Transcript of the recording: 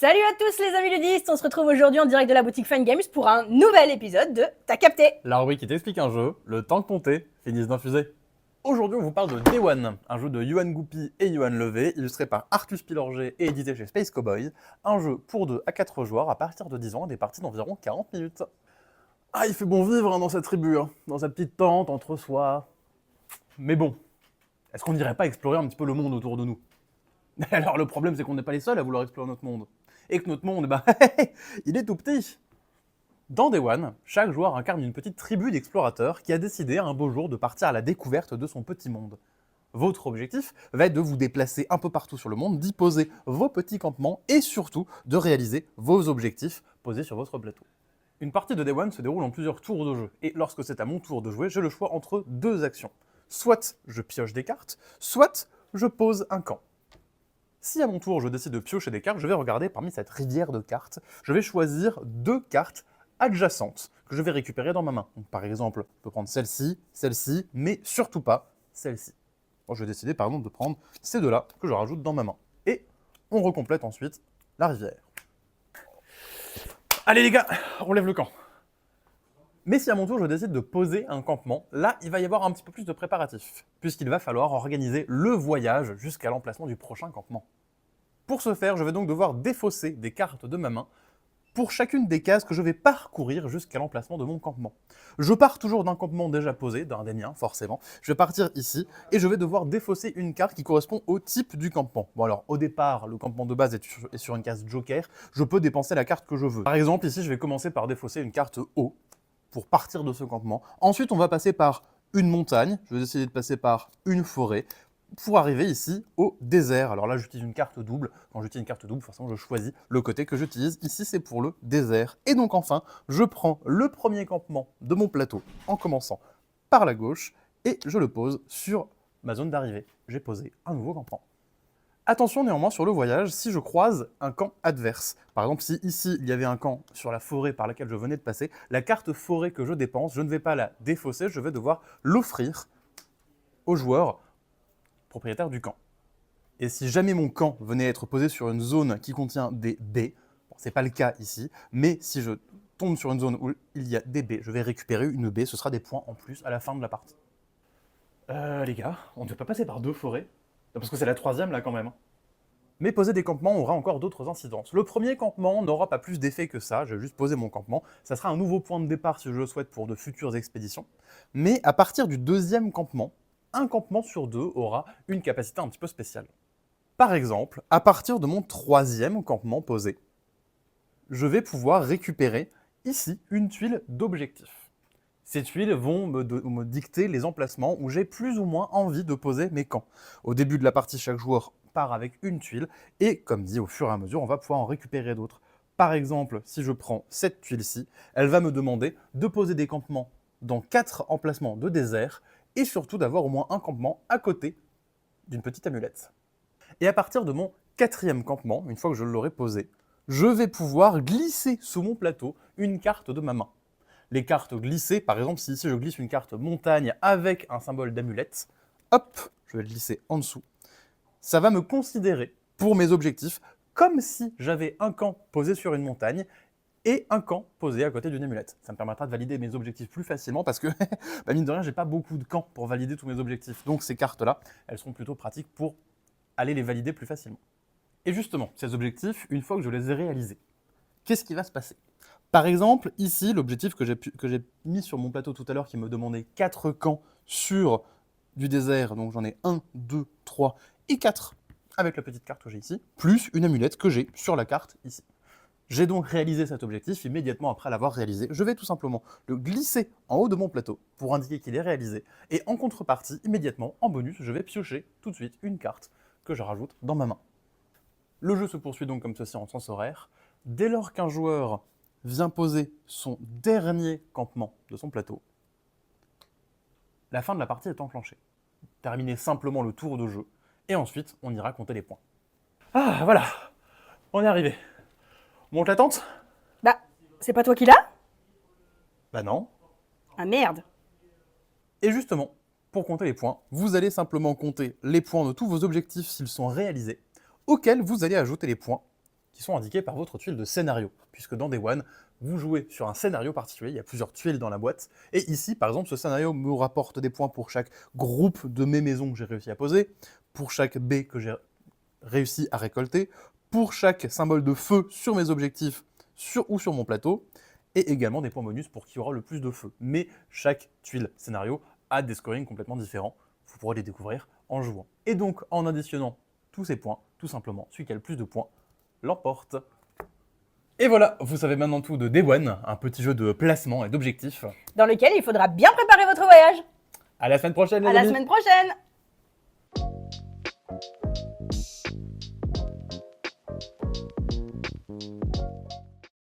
Salut à tous les amis ludistes, on se retrouve aujourd'hui en direct de la boutique Fun Games pour un nouvel épisode de T'as capté. La rubrique qui t'explique un jeu, le temps que compter finisse d'infuser. Aujourd'hui on vous parle de Day One, un jeu de Yoann Goupy et Yoann Levé, illustré par Artus Pilorget et édité chez Space Cowboy, un jeu pour 2 à 4 joueurs à partir de 10 ans, des parties d'environ 40 minutes. Ah, il fait bon vivre dans sa tribu, dans sa petite tente, entre soi. Mais bon, est-ce qu'on n'irait pas explorer un petit peu le monde autour de nous? Alors le problème c'est qu'on n'est pas les seuls à vouloir explorer notre monde. Et que notre monde, il est tout petit. Dans Day One, chaque joueur incarne une petite tribu d'explorateurs qui a décidé un beau jour de partir à la découverte de son petit monde. Votre objectif va être de vous déplacer un peu partout sur le monde, d'y poser vos petits campements et surtout de réaliser vos objectifs posés sur votre plateau. Une partie de Day One se déroule en plusieurs tours de jeu, et lorsque c'est à mon tour de jouer, j'ai le choix entre 2 actions. Soit je pioche des cartes, soit je pose un camp. Si à mon tour je décide de piocher des cartes, je vais regarder parmi cette rivière de cartes, je vais choisir 2 cartes adjacentes que je vais récupérer dans ma main. Donc, par exemple, je peux prendre celle-ci, mais surtout pas celle-ci. Bon, je vais décider par exemple de prendre ces 2-là que je rajoute dans ma main. Et on recomplète ensuite la rivière. Allez les gars, on lève le camp. Mais si à mon tour je décide de poser un campement, là il va y avoir un petit peu plus de préparatifs, puisqu'il va falloir organiser le voyage jusqu'à l'emplacement du prochain campement. Pour ce faire, je vais donc devoir défausser des cartes de ma main pour chacune des cases que je vais parcourir jusqu'à l'emplacement de mon campement. Je pars toujours d'un campement déjà posé, d'un des miens forcément. Je vais partir ici et je vais devoir défausser une carte qui correspond au type du campement. Bon alors au départ, le campement de base est sur une case joker, je peux dépenser la carte que je veux. Par exemple ici je vais commencer par défausser une carte eau pour partir de ce campement. Ensuite on va passer par une montagne, je vais essayer de passer par une forêt, pour arriver ici au désert. Alors là, j'utilise une carte double. Quand j'utilise une carte double, forcément, je choisis le côté que j'utilise. Ici, c'est pour le désert. Et donc enfin, je prends le premier campement de mon plateau en commençant par la gauche et je le pose sur ma zone d'arrivée. J'ai posé un nouveau campement. Attention néanmoins sur le voyage, si je croise un camp adverse. Par exemple, si ici, il y avait un camp sur la forêt par laquelle je venais de passer, la carte forêt que je dépense, je ne vais pas la défausser, je vais devoir l'offrir au joueur propriétaire du camp. Et si jamais mon camp venait à être posé sur une zone qui contient des baies, bon, c'est pas le cas ici, mais si je tombe sur une zone où il y a des baies, je vais récupérer une baie, ce sera des points en plus à la fin de la partie. Les gars, on ne peut pas passer par 2 forêts, parce que c'est la 3e là quand même. Mais poser des campements aura encore d'autres incidences. Le premier campement n'aura pas plus d'effet que ça, je vais juste poser mon campement, ça sera un nouveau point de départ si je le souhaite pour de futures expéditions. Mais à partir du 2e campement, un campement sur 2 aura une capacité un petit peu spéciale. Par exemple, à partir de mon 3e campement posé, je vais pouvoir récupérer ici une tuile d'objectif. Ces tuiles vont me dicter les emplacements où j'ai plus ou moins envie de poser mes camps. Au début de la partie, chaque joueur part avec une tuile, et comme dit, au fur et à mesure, on va pouvoir en récupérer d'autres. Par exemple, si je prends cette tuile-ci, elle va me demander de poser des campements dans 4 emplacements de désert, et surtout d'avoir au moins un campement à côté d'une petite amulette. Et à partir de mon 4e campement, une fois que je l'aurai posé, je vais pouvoir glisser sous mon plateau une carte de ma main. Les cartes glissées, par exemple, si ici je glisse une carte montagne avec un symbole d'amulette, hop, je vais le glisser en dessous. Ça va me considérer pour mes objectifs comme si j'avais un camp posé sur une montagne et un camp posé à côté d'une amulette. Ça me permettra de valider mes objectifs plus facilement parce que, mine de rien, j'ai pas beaucoup de camps pour valider tous mes objectifs. Donc ces cartes-là, elles seront plutôt pratiques pour aller les valider plus facilement. Et justement, ces objectifs, une fois que je les ai réalisés, qu'est-ce qui va se passer? Par exemple, ici, l'objectif que j'ai mis sur mon plateau tout à l'heure qui me demandait 4 camps sur du désert, donc j'en ai 1, 2, 3 et 4 avec la petite carte que j'ai ici, plus une amulette que j'ai sur la carte ici. J'ai donc réalisé cet objectif immédiatement après l'avoir réalisé. Je vais tout simplement le glisser en haut de mon plateau pour indiquer qu'il est réalisé. Et en contrepartie, immédiatement, en bonus, je vais piocher tout de suite une carte que je rajoute dans ma main. Le jeu se poursuit donc comme ceci en sens horaire. Dès lors qu'un joueur vient poser son dernier campement de son plateau, la fin de la partie est enclenchée. Terminez simplement le tour de jeu, et ensuite on ira compter les points. Ah voilà, on est arrivé. On monte la tente? Bah, c'est pas toi qui l'as? Bah non. Ah merde. Et justement, pour compter les points, vous allez simplement compter les points de tous vos objectifs s'ils sont réalisés, auxquels vous allez ajouter les points qui sont indiqués par votre tuile de scénario, puisque dans Day One, vous jouez sur un scénario particulier, il y a plusieurs tuiles dans la boîte, et ici, par exemple, ce scénario me rapporte des points pour chaque groupe de mes maisons que j'ai réussi à poser, pour chaque baie que j'ai réussi à récolter, pour chaque symbole de feu sur mes objectifs ou sur mon plateau, et également des points bonus pour qui aura le plus de feu. Mais chaque tuile scénario a des scorings complètement différents, vous pourrez les découvrir en jouant. Et donc, en additionnant tous ces points, tout simplement, celui qui a le plus de points l'emporte. Et voilà, vous savez maintenant tout de Day One, un petit jeu de placement et d'objectifs. Dans lequel il faudra bien préparer votre voyage. À la semaine prochaine, les À la amis. semaine prochaine.